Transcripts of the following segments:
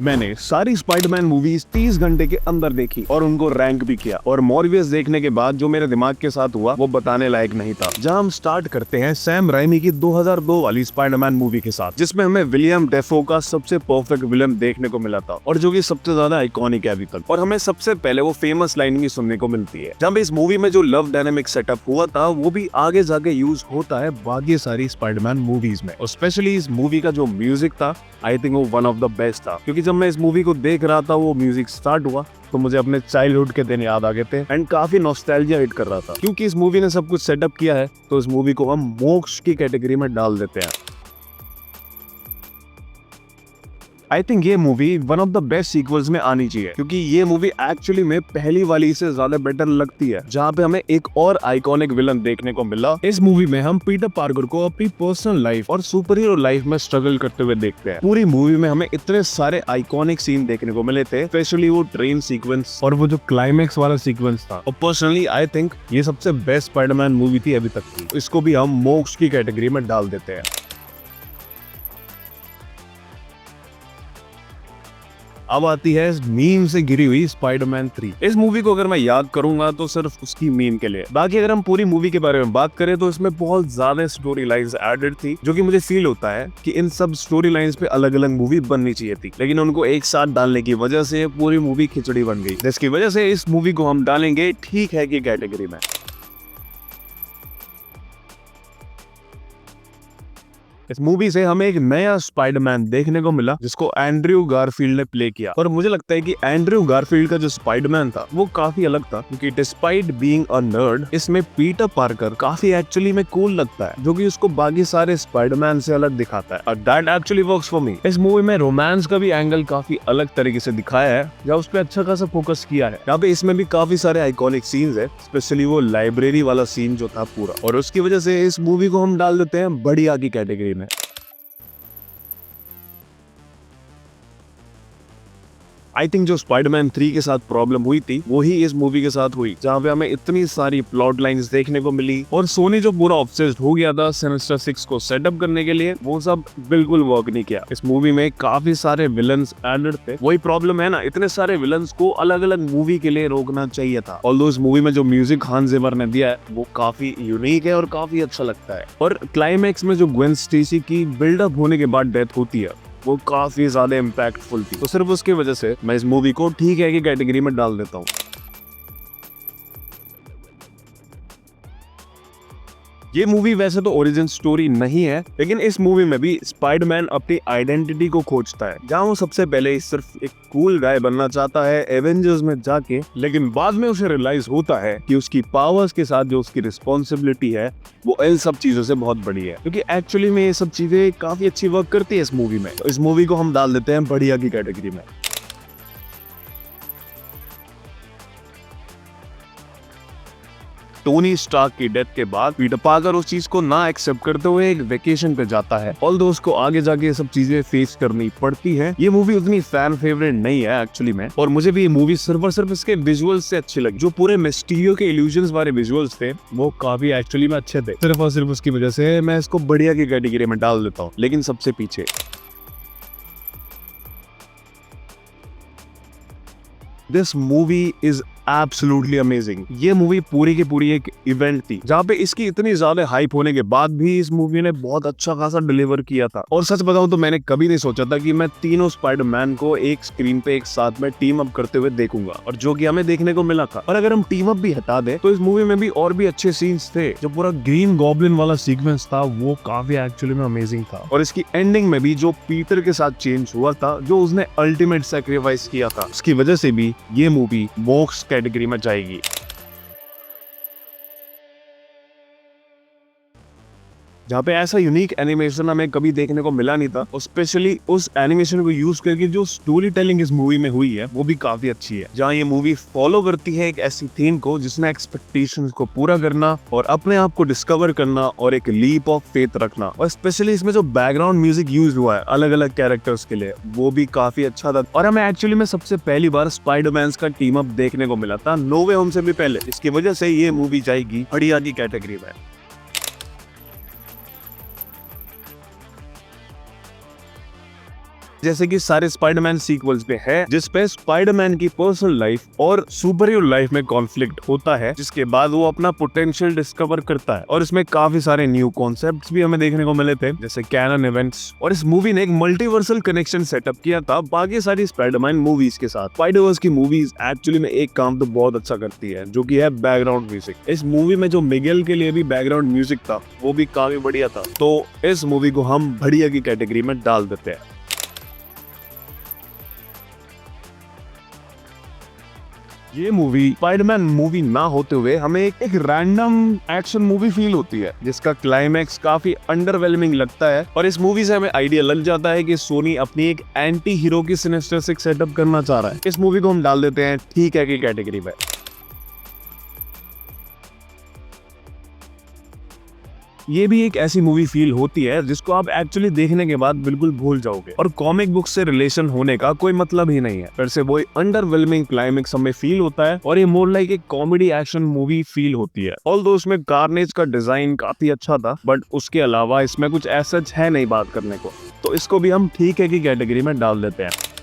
मैंने सारी Spiderman movies 30 घंटे के अंदर देखी और उनको रैंक भी किया। और मॉर्बियस देखने के बाद जो मेरे दिमाग के साथ हुआ वो बताने लायक नहीं था। जहां हम स्टार्ट करते हैं सैम राइमी की 2002 वाली स्पाइडरमैन मूवी के साथ, जिसमें हमें विलियम डेफो का सबसे परफेक्ट विलन देखने को मिला था और जो कि सबसे ज्यादा आइकॉनिक है अभी तक। और हमें सबसे पहले वो फेमस लाइन भी सुनने को मिलती है। जब इस मूवी में जो लव डायनेमिक सेटअप हुआ था वो भी आगे जाके यूज होता है बाकी सारी स्पाइडरमैन मूवीज में। और स्पेशली इस मूवी का जो म्यूजिक था, आई थिंक वो वन ऑफ द बेस्ट था। क्योंकि जब मैं इस मूवी को देख रहा था, वो म्यूजिक स्टार्ट हुआ तो मुझे अपने चाइल्डहुड के दिन याद आ गए थे एंड काफी नॉस्टैल्जिया हिट कर रहा था। क्योंकि इस मूवी ने सब कुछ सेटअप किया है तो इस मूवी को हम मोक्ष की कैटेगरी में डाल देते हैं। आई थिंक ये movie one of the best sequels में आनी चाहिए, क्योंकि ये मूवी एक्चुअली में पहली वाली से ज्यादा बेटर लगती है, जहाँ पे हमें एक और आइकॉनिक विलन देखने को मिला। इस मूवी में हम पीटर पार्कर को अपनी पर्सनल लाइफ और सुपर हीरो लाइफ में स्ट्रगल करते हुए देखते हैं। पूरी मूवी में हमें इतने सारे आइकॉनिक सीन देखने को मिले थे, स्पेशली वो ट्रेन सीक्वेंस और वो जो क्लाइमेक्स वाला सीक्वेंस था। और पर्सनली आई थिंक ये सबसे बेस्ट स्पाइडरमैन मूवी थी अभी तक की। इसको भी हम मोक्ष की कैटेगरी में डाल देते हैं। अब आती है मीम से घिरी हुई स्पाइडरमैन 3। इस मूवी को अगर मैं याद करूंगा तो सिर्फ उसकी मीम के लिए। बाकी अगर हम पूरी मूवी के बारे में बात करें तो इसमें बहुत ज्यादा स्टोरी लाइंस एडेड थी, जो कि मुझे फील होता है कि इन सब स्टोरी लाइंस पे अलग अलग मूवी बननी चाहिए थी, लेकिन उनको एक साथ डालने की वजह से पूरी मूवी खिचड़ी बन गई, जिसकी वजह से इस मूवी को हम डालेंगे ठीक है की कैटेगरी में। इस मूवी से हमें एक नया स्पाइडरमैन देखने को मिला, जिसको एंड्रयू गारफील्ड ने प्ले किया। और मुझे लगता है कि एंड्रयू गारफील्ड का जो स्पाइडरमैन था वो काफी अलग था, क्योंकि डिस्पाइट बीइंग अ नर्ड, इसमें पीटर पार्कर काफी एक्चुअली में कूल लगता है, जो कि उसको बाकी सारे स्पाइडरमैन से अलग दिखाता है। और that actually works for me. इस मूवी में रोमांस का भी एंगल काफी अलग तरीके से दिखाया है, जहाँ उस पर अच्छा खासा फोकस किया है। यहाँ पे इसमें भी काफी सारे आइकॉनिक सीन्स है, स्पेशली वो लाइब्रेरी वाला सीन जो था पूरा। और उसकी वजह से इस मूवी को हम डाल देते हैं बढ़िया की कैटेगरी में। आई थिंक जो स्पाइडरमैन 3 के साथ प्रॉब्लम हुई थी वो ही इस मूवी के साथ हुई, जहाँ पे हमें इतनी सारी प्लॉट लाइंस देखने को मिली और सोनी जो पूरा ऑब्सेस्ड हो गया था सिनिस्टर 6 को सेटअप करने के लिए, वो सब बिल्कुल वर्क नहीं किया। इस मूवी में काफी सारे विलन्स एडेड थे। वही प्रॉब्लम है ना, इतने सारे विलन्स को अलग अलग मूवी के लिए रोकना चाहिए था। ऑल्दो इस मूवी में जो म्यूजिक हांस जिमर ने दिया है वो काफी यूनिक है और काफी अच्छा लगता है। और क्लाइमैक्स में जो ग्वेन स्टेसी की बिल्डअप होने के बाद डेथ होती है वो काफी ज्यादा इम्पैक्टफुल थी। तो सिर्फ उसकी वजह से मैं इस मूवी को ठीक है की कैटेगरी में डाल देता हूँ। ये मूवी वैसे तो ओरिजिन स्टोरी नहीं है, लेकिन इस मूवी में भी स्पाइडरमैन अपनी आइडेंटिटी को खोजता है, जहाँ वो सबसे पहले सिर्फ एक कूल गाय बनना चाहता है एवेंजर्स में जाके, लेकिन बाद में उसे रियलाइज होता है कि उसकी पावर्स के साथ जो उसकी रिस्पॉन्सिबिलिटी है वो इन सब चीजों से बहुत बड़ी है। क्योंकि एक्चुअली में ये सब चीजें काफी अच्छी वर्क करती है इस मूवी में। तो इस मूवी को हम डाल देते हैं बढ़िया की कैटेगरी में। टोनी स्टार्क की डेथ के बाद पीटर पार्कर उस चीज को ना एक्सेप्ट करते हुए एक वेकेशन पे जाता है। ऑल्दो उसको आगे जाके ये सब चीजें फेस करनी पड़ती है। ये मूवी उतनी फैन फेवरेट नहीं है एक्चुअली में, और मुझे भी ये मूवी सिर्फ और सिर्फ इसके विजुअल्स से अच्छी लगी। जो पूरे मिस्टीरियो के इल्यूजन्स वाले विजुअल्स थे वो काफी एक्चुअली में अच्छे थे। सिर्फ और सिर्फ उसकी वजह से मैं इसको बढ़िया की कैटेगरी में डाल देता हूँ, लेकिन सबसे पीछे। This movie is absolutely amazing. ये मूवी पूरी की पूरी एक इवेंट थी, जहाँ पे इसकी इतनी ज्यादा हाइप होने के बाद भी इस मूवी ने बहुत अच्छा खासा डिलीवर किया था। और सच बताऊं तो मैंने कभी नहीं सोचा था कि मैं तीनों स्पाइडरमैन को एक स्क्रीन पे एक साथ में टीम अप करते हुए देखूंगा, और जो कि हमें देखने को मिला था। और अगर हम टीम अप भी हटा दें तो इस मूवी में भी और भी अच्छे सीन्स थे। जो पूरा ग्रीन गॉब्लिन वाला सीक्वेंस था वो काफी एक्चुअली में अमेजिंग था। और इसकी एंडिंग में भी जो पीटर के साथ चेंज हुआ था, जो उसने अल्टीमेट सैक्रिफाइस किया था, उसकी वजह से भी ये मूवी मोक्ष कैटेगरी में जाएगी। जहाँ पे ऐसा यूनिक एनिमेशन हमें कभी देखने को मिला नहीं था, और स्पेशली उस एनिमेशन को यूज करके जो स्टोरी टेलिंग इस मूवी में हुई है वो भी काफी अच्छी है। जहाँ ये मूवी फॉलो करती है एक ऐसी थीम को जिसने एक्सपेक्टेशंस को पूरा करना और अपने आप को डिस्कवर करना और एक लीप ऑफ फेथ रखना। और स्पेशली इसमें जो बैकग्राउंड म्यूजिक यूज हुआ है अलग अलग कैरेक्टर्स के लिए, वो भी काफी अच्छा था। और हमें एक्चुअली में सबसे पहली बार स्पाइडरमैन का टीम अप देखने को मिला था नो वे होम से भी पहले। इसकी वजह से ये मूवी जाएगी बढ़िया की कैटेगरी में। जैसे कि सारे स्पाइडरमैन सीक्वल्स पे है, जिसपे स्पाइडरमैन की पर्सनल लाइफ और सुपर हीरो लाइफ में कॉन्फ्लिक्ट होता है, जिसके बाद वो अपना पोटेंशियल डिस्कवर करता है। और इसमें काफी सारे न्यू कॉन्सेप्ट्स भी हमें देखने को मिले थे, जैसे कैनन इवेंट्स। और इस मूवी ने एक मल्टीवर्सल कनेक्शन सेटअप किया था बाकी सारी स्पाइडरमैन मूवीज के साथ। स्पाइडरवर्स की मूवीज एक्चुअली में एक काम तो बहुत अच्छा करती है, जो कि है बैकग्राउंड म्यूजिक। इस मूवी में जो मिगेल के लिए भी बैकग्राउंड म्यूजिक था, वो भी काफी बढ़िया था। तो इस मूवी को हम बढ़िया की कैटेगरी में डाल देते हैं। ये मूवी स्पाइडरमैन मूवी ना होते हुए हमें एक रैंडम एक्शन मूवी फील होती है, जिसका क्लाइमैक्स काफी अंडरवेलमिंग लगता है। और इस मूवी से हमें आइडिया लग जाता है कि सोनी अपनी एक एंटी हीरो की सिनेस्टर सिक्स सेटअप करना चाह रहा है। इस मूवी को हम डाल देते हैं ठीक है की कैटेगरी में। ये भी एक ऐसी मूवी फील होती है जिसको आप एक्चुअली देखने के बाद बिल्कुल भूल जाओगे, और कॉमिक बुक से रिलेशन होने का कोई मतलब ही नहीं है। फिर से वो अंडरवेलमिंग क्लाइमेक्स हमें फील होता है, और ये मोर लाइक एक कॉमेडी एक्शन मूवी फील होती है। ऑल्दो उसमें कार्नेज का डिजाइन काफी अच्छा था, बट उसके अलावा इसमें कुछ ऐसा है नहीं बात करने को, तो इसको भी हम ठीक है की कैटेगरी में डाल देते हैं।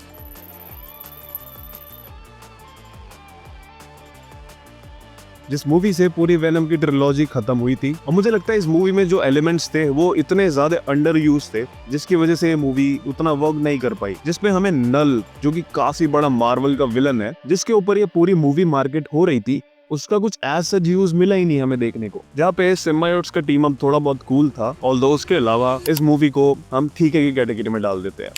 जिस मूवी से पूरी वेनम की ट्रिलॉजी खत्म हुई थी, और मुझे लगता है इस मूवी में जो एलिमेंट्स थे वो इतने ज्यादा अंडर यूज थे, जिसकी वजह से ये मूवी उतना वर्क नहीं कर पाई। जिसमें हमें नल, जो कि काफी बड़ा मार्वल का विलन है, जिसके ऊपर ये पूरी मूवी मार्केट हो रही थी, उसका कुछ ऐसा यूज मिला ही नहीं हमें देखने को। जहाँ पे सिम्बायोट्स का टीम अप थोड़ा बहुत कूल था, ऑल्दो उसके अलावा इस मूवी को हम ठीक है की कैटेगरी में डाल देते हैं।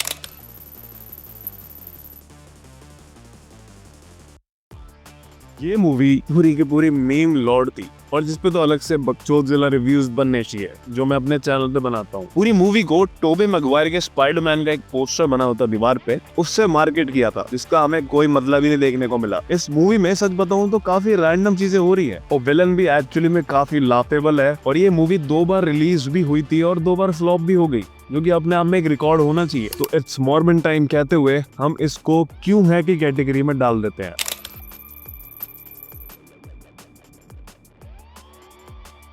ये मूवी पूरी की पूरी मीम लॉर्ड थी, और जिसपे तो अलग से बकचोद जिला रिव्यूज बनने चाहिए, जो मैं अपने चैनल पे बनाता हूँ। पूरी मूवी को टोबी मैगवायर के स्पाइडरमैन का एक पोस्टर बना होता दीवार पे, उससे मार्केट किया था, जिसका हमें कोई मतलब ही नहीं देखने को मिला। इस मूवी में सच बताऊं तो काफी रैंडम चीजें हो रही है, और विलन भी एक्चुअली में काफी लाफेबल है। और ये मूवी 2 बार रिलीज भी हुई थी और 2 बार फ्लॉप भी हो गई, जो कि अपने आप में एक रिकॉर्ड होना चाहिए। तो इट्स मॉर्बन टाइम कहते हुए हम इसको क्यों है की कैटेगरी में डाल देते हैं।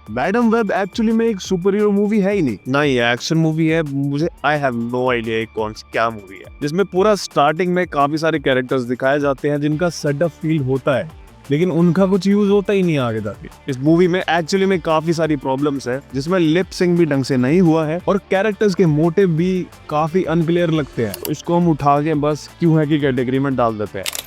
मैडम वेब एक्चुअली में एक सुपर हीरो मूवी है ही नहीं, ना ये एक्शन मूवी है। मुझे आई हैव नो आइडिया कौन सी क्या मूवी है, जिसमें पूरा स्टार्टिंग में काफी सारे कैरेक्टर्स दिखाए जाते हैं जिनका सेटअप फील होता है, लेकिन उनका कुछ यूज होता ही नहीं आगे जाके। इस मूवी में एक्चुअली में काफी सारी प्रॉब्लम्स है, जिसमें लिप सिंक भी ढंग से नहीं हुआ है, और कैरेक्टर्स के मोटिव भी काफी अनक्लियर लगते हैं। तो इसको हम उठा के बस क्यों है की कैटेगरी में डाल देते हैं।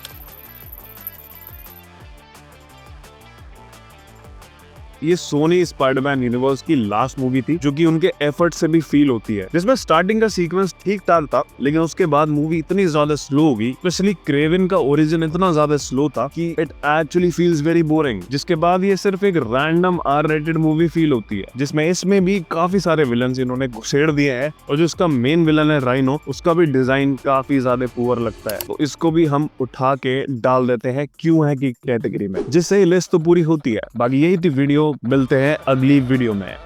ये सोनी स्पाइडरमैन यूनिवर्स की लास्ट मूवी थी, जो कि उनके एफर्ट से भी फील होती है, जिसमें स्टार्टिंग का सीक्वेंस ठीक ठाक था, लेकिन उसके बाद मूवी इतनी ज्यादा स्लो हो गई। स्पेशली क्रेवन का ओरिजिन इतना ज्यादा स्लो था कि it actually feels very boring, जिसके बाद ये सिर्फ एक रैंडम R-rated मूवी फील होती है, जिसमें इसमें भी काफी सारे विलन इन्होंने घुसेड़ दिए हैं, और जो इसका मेन विलन है राइनो, उसका भी डिजाइन काफी ज्यादा पुअर लगता है। तो इसको भी हम उठा के डाल देते हैं क्यों है की कैटेगरी में, जिससे लिस्ट तो पूरी होती है। बाकी यही थी वीडियो, मिलते हैं अगली वीडियो में।